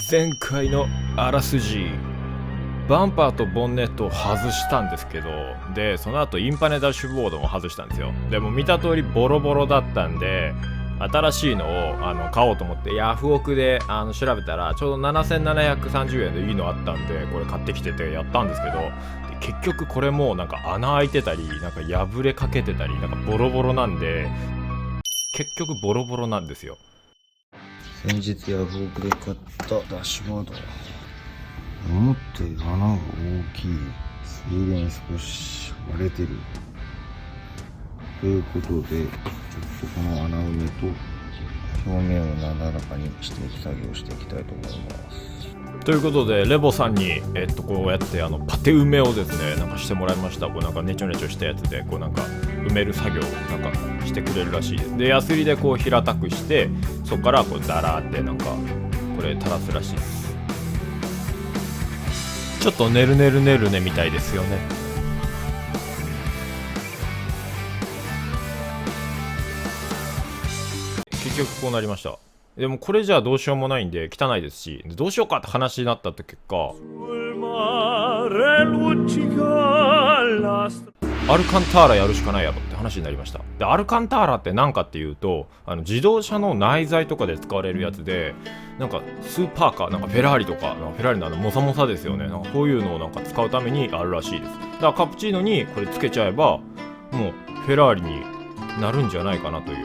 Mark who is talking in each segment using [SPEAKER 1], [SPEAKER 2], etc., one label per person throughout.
[SPEAKER 1] 前回のあらすじ、バンパーとボンネットを外したんですけど、でその後インパネダッシュボードも外したんですよ。でも見た通りボロボロだったんで、新しいのを買おうと思ってヤフオクで調べたらちょうど7730円でいいのあったんで、これ買ってきててやったんですけど、結局これもなんか穴開いてたり、なんか破れかけてたり、なんかボロボロなんで、結局ボロボロなんですよ。
[SPEAKER 2] 先日ヤフオクで買ったダッシュボード、思ったより穴が大きい。水田少し割れてるということで、ちょっとこの穴埋めと表面を滑らかにしていく作業をしていきたいと思います。
[SPEAKER 1] ということでレボさんにこうやってパテ埋めをですねなんかしてもらいました。こうなんかネチョネチョしたやつでこうなんか埋める作業をなんかしてくれるらしいです。でヤスリでこう平たくして、そこからこうダラーってなんかこれ垂らすらしいです。ちょっとねるねるねるねみたいですよね。結局こうなりました。でもこれじゃあどうしようもないんで汚いですし、どうしようかって話になった結果、アルカンターラやるしかないやろって話になりました。でアルカンターラって何かっていうと、自動車の内材とかで使われるやつで、なんかスーパーカー、なんかフェラーリとか、フェラーリのモサモサですよね、なんかこういうのをなんか使うためにあるらしいです。だからカプチーノにこれつけちゃえばもうフェラーリになるんじゃないかなという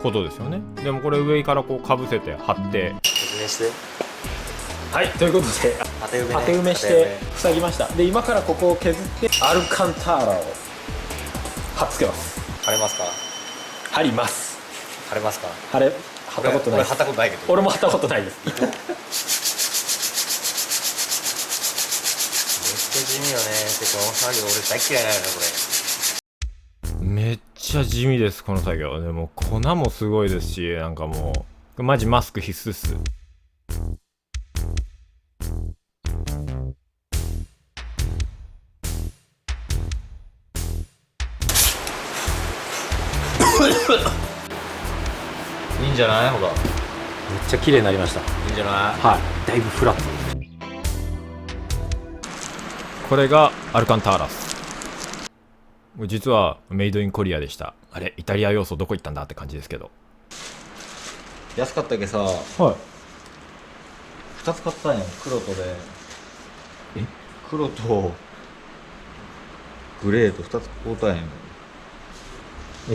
[SPEAKER 1] ことですよね。でもこれ上からこうかぶせて貼って
[SPEAKER 3] 説明して。
[SPEAKER 1] はい、ということで
[SPEAKER 3] 当て埋めね、
[SPEAKER 1] 当て埋めして塞ぎました。で今からここを削ってアルカンターラを貼っつけます。
[SPEAKER 3] 貼れますか？
[SPEAKER 1] 貼ります。
[SPEAKER 3] 貼れますか？
[SPEAKER 1] 貼ったことないです。
[SPEAKER 3] 俺貼ったことないけど。
[SPEAKER 1] 俺も貼ったことないです。
[SPEAKER 3] めっちゃ地味よね。てかこの作業俺大嫌いなのよこれ。
[SPEAKER 1] めっちゃ地味です、この作業。でも粉もすごいですし、なんかもうマジマスク必須っす。
[SPEAKER 3] いいんじゃない？ほら。めっ
[SPEAKER 1] ちゃ綺麗になりました。
[SPEAKER 3] いいんじゃない？
[SPEAKER 1] はい、だいぶフラット。これがアルカンターラス。実はメイドインコリアでした。あれイタリア要素どこ行ったんだって感じですけど。
[SPEAKER 2] 安かったけさ、
[SPEAKER 1] はい。
[SPEAKER 2] 2つ買ったんよ。黒とで、黒とグレーと2つ買うたんよ。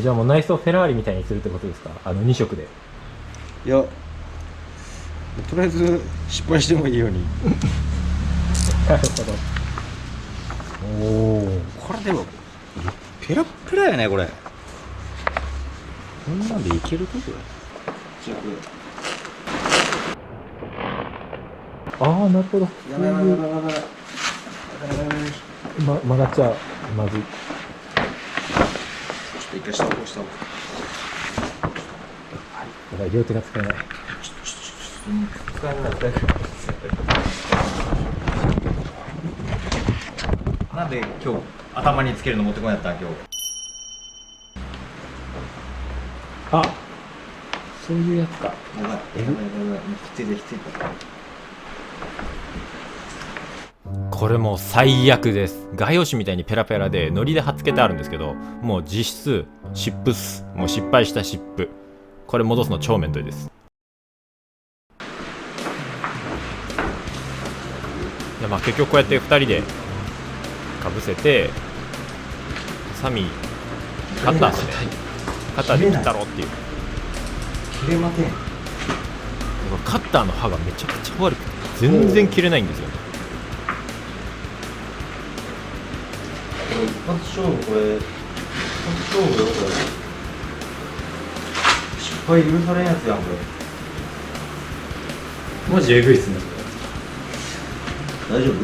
[SPEAKER 1] じゃあもう内装フェラーリみたいにするってことですか？2色で。
[SPEAKER 2] いや、とりあえず失敗してもいいように。
[SPEAKER 1] なるほど。おお、
[SPEAKER 2] これでもペラッペラやね、これ。こんなんでいけるとこれ。
[SPEAKER 1] ああ、なるほど。
[SPEAKER 2] やばいやばいやばいやばい。
[SPEAKER 1] 曲がっちゃう。まずい。
[SPEAKER 2] ちょっと一回下をこうした方が。
[SPEAKER 1] やばい、両手が使えない。
[SPEAKER 2] 使えない使えない。なんで今日頭につけるの持ってこんやったん今日。
[SPEAKER 1] あ、そういうやつか。
[SPEAKER 2] やばいやばいやばい。きついできついで。
[SPEAKER 1] これもう最悪です。画用紙みたいにペラペラで糊で貼っつけてあるんですけど、もう実質湿布っす。もう失敗した湿布。これ戻すの超めんどいです。でまあ結局こうやって2人でかぶせて、ハサミカッターでカッターで切ったろっていう。
[SPEAKER 2] 切れません。
[SPEAKER 1] カッターの刃がめちゃくちゃ悪くて全然切れないんですよね。
[SPEAKER 2] 一発勝負これ。一発勝負よこれ。失敗許されんやつやんこれ。
[SPEAKER 1] マジエグいっすね。
[SPEAKER 2] 大丈夫？大丈夫。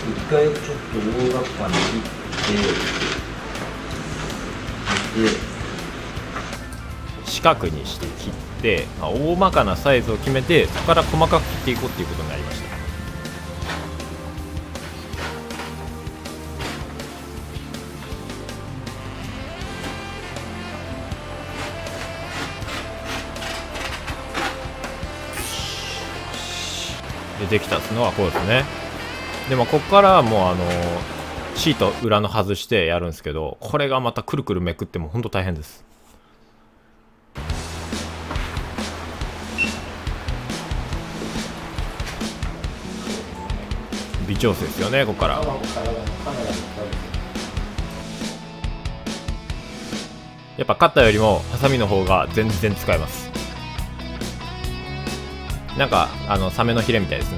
[SPEAKER 2] 一回ちょっと大雑把に切って
[SPEAKER 1] 四角にして切って、大まかなサイズを決めて、そこから細かく切っていこうっていうことになりました。できたのはこうですね。でもここからはもうシート裏の外してやるんですけど、これがまたくるくるめくってもほんと大変です。微調整ですよね、ここから。やっぱカッターよりもハサミの方が全然使えます。なんかサメのヒレみたいですね。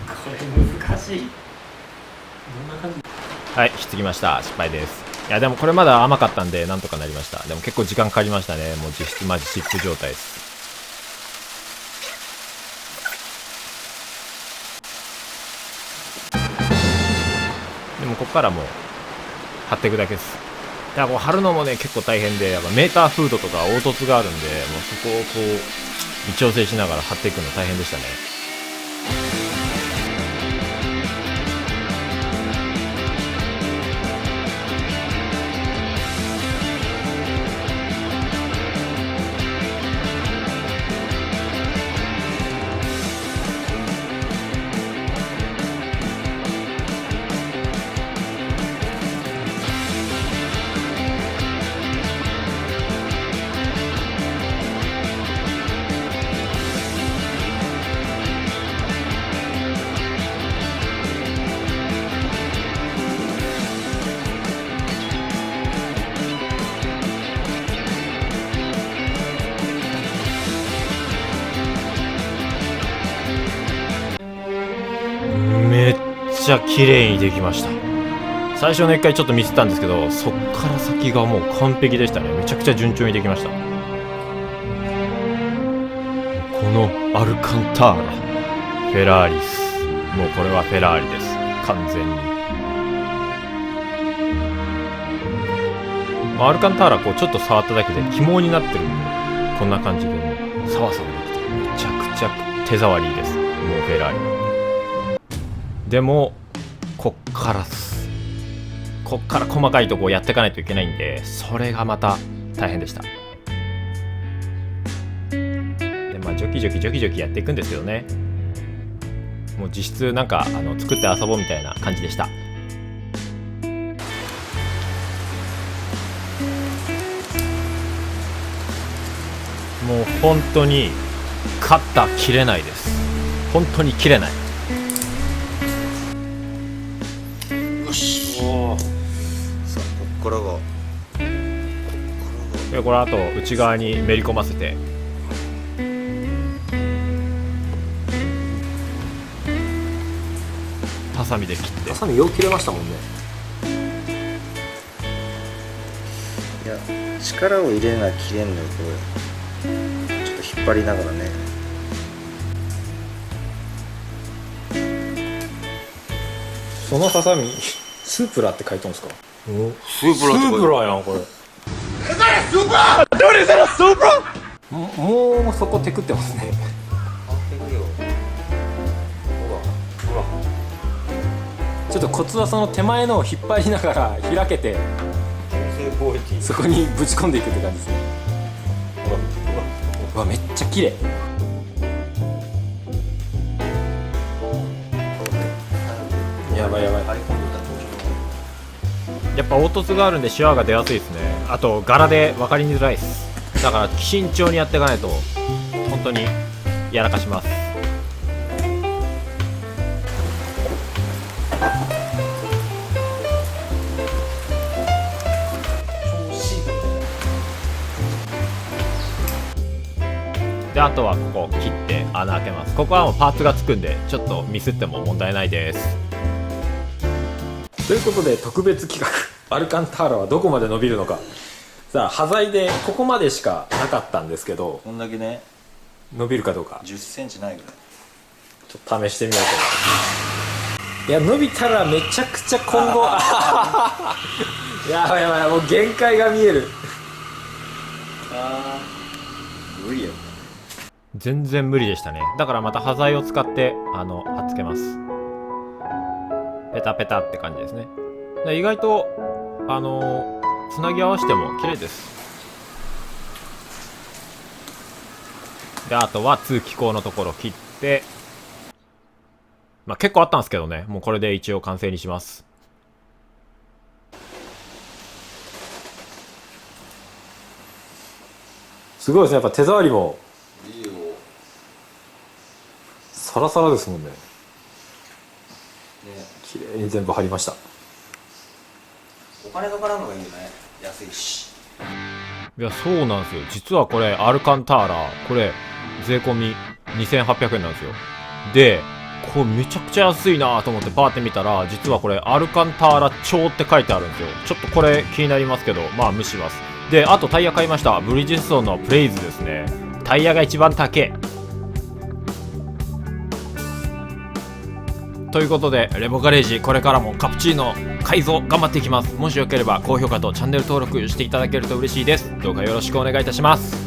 [SPEAKER 3] これ難しい。どんな感じ？
[SPEAKER 1] はい、ひっつきました。失敗です。いやでもこれまだ甘かったんでなんとかなりました。でも結構時間かかりましたね。もう実質マジ湿布状態です。でもここからもう貼っていくだけです。いやこう貼るのもね結構大変で、やっぱメーターフードとか凹凸があるんで、もうそこをこう微調整しながら貼っていくの大変でしたね。めっちゃ綺麗にできました。最初の1回ちょっとミスったんですけど、そっから先がもう完璧でしたね。めちゃくちゃ順調にできました。このアルカンターラ、フェラーリス、もうこれはフェラーリです、完全に。アルカンターラこうちょっと触っただけで起毛になってるんで、こんな感じでもうサワサワできてめちゃくちゃ手触りいいです。もうフェラーリでもこっから細かいとこをやっていかないといけないんで、それがまた大変でした。でまあジョキジョキやっていくんですけどね、もう実質なんか作って遊ぼうみたいな感じでした。もう本当にカッター切れないです。本当に切れない。
[SPEAKER 2] よし。おお。さあここからが。
[SPEAKER 1] でこれあと内側にめり込ませて、ハサミで切って。
[SPEAKER 3] ハサミよく切れましたもんね。
[SPEAKER 2] いや力を入れな切れんのよこれ。ちょっと引っ張りながらね。
[SPEAKER 3] そのハサミスープラって書いてるんですか？
[SPEAKER 2] スープラって
[SPEAKER 3] スープラやんこれ。もうそこテクってますね。ちょっとコツはその手前のを引っ張りながら開けてそこにぶち込んでいくって感じですね。うわめっちゃ綺麗。やばいやばい。
[SPEAKER 1] やっぱ凹凸があるんでシワが出やすいですね。あと柄で分かりづらいです。だから慎重にやっていかないと本当にやらかします。であとはここ切って穴開けます。ここはもうパーツがつくんでちょっとミスっても問題ないです。
[SPEAKER 3] ということで特別企画、アルカンターラはどこまで伸びるのか。さあ端材でここまでしかなかったんですけど、
[SPEAKER 2] こんだけね
[SPEAKER 3] 伸びるかどうか
[SPEAKER 2] 10センチないぐらい。
[SPEAKER 3] ちょっと試してみようと。いや伸びたらめちゃくちゃ今後やばいやばい、もう限界が見える。
[SPEAKER 2] 無理や。
[SPEAKER 1] 全然無理でしたね。だからまた端材を使って貼っつけます。ペタペタって感じですね。で意外とつなぎ合わせても綺麗です。であとは通気口のところ切って、まあ結構あったんですけどね、もうこれで一応完成にします。
[SPEAKER 3] すごいですね、やっぱ手触りも
[SPEAKER 2] いいよ。
[SPEAKER 3] サラサラですもんね。
[SPEAKER 2] ね、
[SPEAKER 3] 綺麗に全部貼りました。
[SPEAKER 2] お金かからんのがいいよね。安いし。
[SPEAKER 1] いや、そうなんですよ。実はこれ、アルカンターラ、これ、税込み2800円なんですよ。で、これめちゃくちゃ安いなと思ってパーって見たら、実はこれ、アルカンターラ調って書いてあるんですよ。ちょっとこれ気になりますけど、まあ無視します。で、あとタイヤ買いました。ブリヂストンのプレイズですね。タイヤが一番高い。ということで、レボガレージ、これからもカプチーノ改造頑張っていきます。もしよければ高評価とチャンネル登録していただけると嬉しいです。どうかよろしくお願いいたします。